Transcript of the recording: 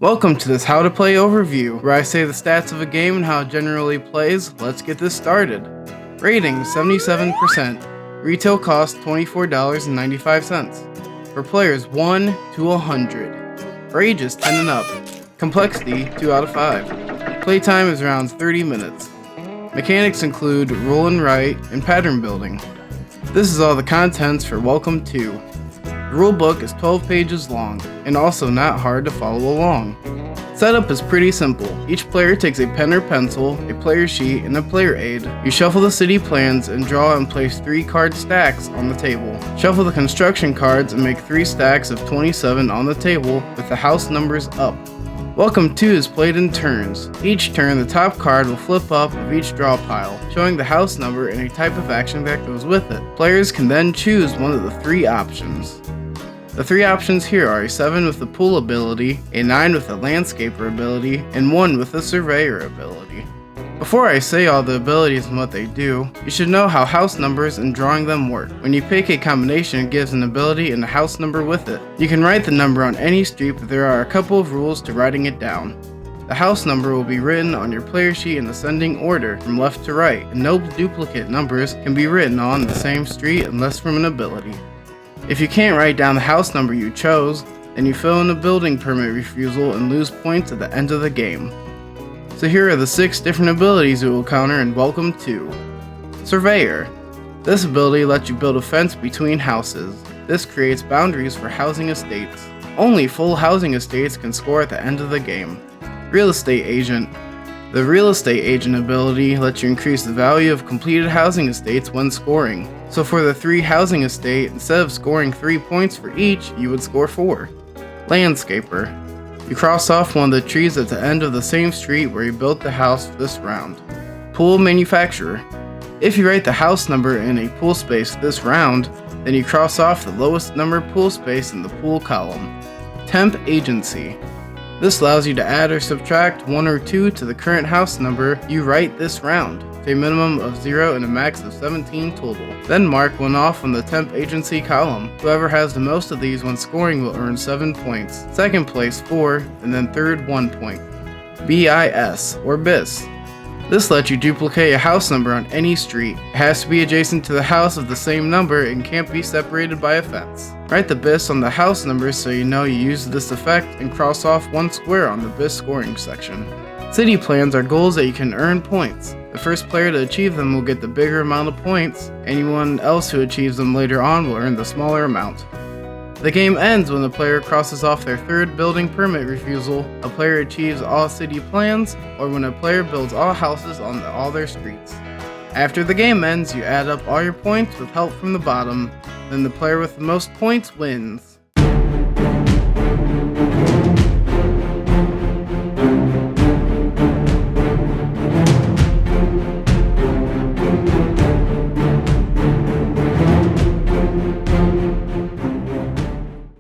Welcome to this How to Play overview, where I say the stats of a game and how it generally plays. Let's get this started. Rating 77%. Retail cost $24.95. For players 1 to 100. For ages 10 and up. Complexity 2 out of 5. Playtime is around 30 minutes. Mechanics include roll and write and pattern building. This is all the contents for Welcome to. The rulebook is 12 pages long, and also not hard to follow along. Setup is pretty simple. Each player takes a pen or pencil, a player sheet, and a player aid. You shuffle the city plans and draw and place 3 card stacks on the table. Shuffle the construction cards and make 3 stacks of 27 on the table with the house numbers up. Welcome to is played in turns. Each turn, the top card will flip up of each draw pile, showing the house number and a type of action that goes with it. Players can then choose one of the 3 options. The 3 options here are a 7 with the pool ability, a 9 with the landscaper ability, and 1 with the surveyor ability. Before I say all the abilities and what they do, you should know how house numbers and drawing them work. When you pick a combination, it gives an ability and a house number with it. You can write the number on any street, but there are a couple of rules to writing it down. The house number will be written on your player sheet in ascending order from left to right, and no duplicate numbers can be written on the same street unless from an ability. If you can't write down the house number you chose, then you fill in a building permit refusal and lose points at the end of the game. So here are the 6 different abilities it will counter in Welcome to. Surveyor. This ability lets you build a fence between houses. This creates boundaries for housing estates. Only full housing estates can score at the end of the game. Real Estate Agent. The Real Estate Agent ability lets you increase the value of completed housing estates when scoring. So for the 3 housing estate, instead of scoring 3 points for each, you would score 4. Landscaper. You cross off one of the trees at the end of the same street where you built the house this round. Pool Manufacturer. If you write the house number in a pool space this round, then you cross off the lowest number pool space in the pool column. Temp Agency. This allows you to add or subtract 1 or 2 to the current house number you write this round, to a minimum of 0 and a max of 17 total. Then mark one off on the temp agency column. Whoever has the most of these when scoring will earn 7 points, second place 4, and then third 1 point. BIS, or BIS. This lets you duplicate a house number on any street. It has to be adjacent to the house of the same number and can't be separated by a fence. Write the BIS on the house numbers so you know you used this effect and cross off 1 square on the BIS scoring section. City plans are goals that you can earn points. The first player to achieve them will get the bigger amount of points. Anyone else who achieves them later on will earn the smaller amount. The game ends when the player crosses off their 3rd building permit refusal, a player achieves all city plans, or when a player builds all houses on all their streets. After the game ends, you add up all your points with help from the bottom, then the player with the most points wins.